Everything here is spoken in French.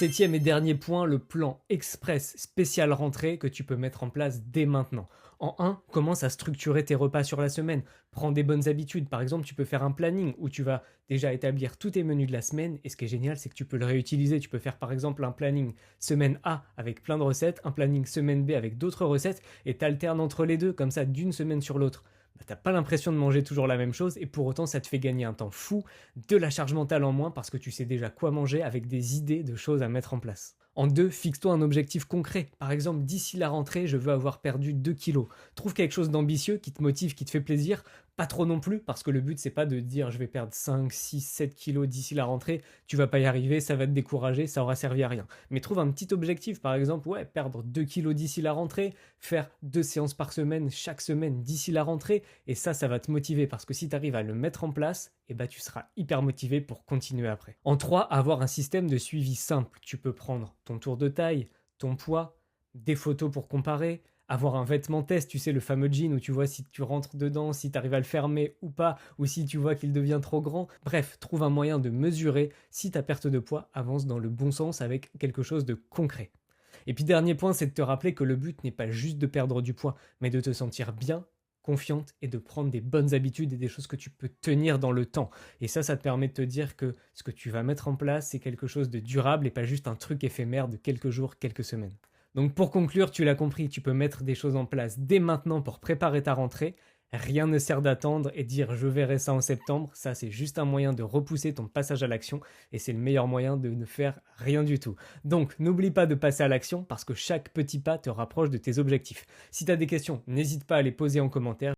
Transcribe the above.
Septième et dernier point, le plan express spécial rentrée que tu peux mettre en place dès maintenant. En un, commence à structurer tes repas sur la semaine. Prends des bonnes habitudes. Par exemple, tu peux faire un planning où tu vas déjà établir tous tes menus de la semaine. Et ce qui est génial, c'est que tu peux le réutiliser. Tu peux faire par exemple un planning semaine A avec plein de recettes, un planning semaine B avec d'autres recettes, et t'alternes entre les deux, comme ça, d'une semaine sur l'autre. T'as pas l'impression de manger toujours la même chose et pour autant ça te fait gagner un temps fou, de la charge mentale en moins parce que tu sais déjà quoi manger avec des idées de choses à mettre en place. En deux, fixe-toi un objectif concret. Par exemple, d'ici la rentrée, je veux avoir perdu 2 kilos. Trouve quelque chose d'ambitieux qui te motive, qui te fait plaisir. Pas trop non plus, parce que le but, c'est pas de dire je vais perdre 5, 6, 7 kilos d'ici la rentrée. Tu vas pas y arriver, ça va te décourager, ça aura servi à rien. Mais trouve un petit objectif, par exemple, ouais, perdre 2 kilos d'ici la rentrée, faire 2 séances par semaine, chaque semaine d'ici la rentrée. Et ça va te motiver, parce que si tu arrives à le mettre en place, eh ben, tu seras hyper motivé pour continuer après. En 3, avoir un système de suivi simple. Tu peux prendre ton tour de taille, ton poids, des photos pour comparer, avoir un vêtement test, tu sais, le fameux jean où tu vois si tu rentres dedans, si tu arrives à le fermer ou pas, ou si tu vois qu'il devient trop grand. Bref, trouve un moyen de mesurer si ta perte de poids avance dans le bon sens avec quelque chose de concret. Et puis dernier point, c'est de te rappeler que le but n'est pas juste de perdre du poids, mais de te sentir bien, confiante et de prendre des bonnes habitudes et des choses que tu peux tenir dans le temps. Et ça te permet de te dire que ce que tu vas mettre en place, c'est quelque chose de durable et pas juste un truc éphémère de quelques jours, quelques semaines. Donc pour conclure, tu l'as compris, tu peux mettre des choses en place dès maintenant pour préparer ta rentrée. Rien ne sert d'attendre et dire je verrai ça en septembre, ça c'est juste un moyen de repousser ton passage à l'action et c'est le meilleur moyen de ne faire rien du tout. Donc n'oublie pas de passer à l'action parce que chaque petit pas te rapproche de tes objectifs. Si tu as des questions, n'hésite pas à les poser en commentaire.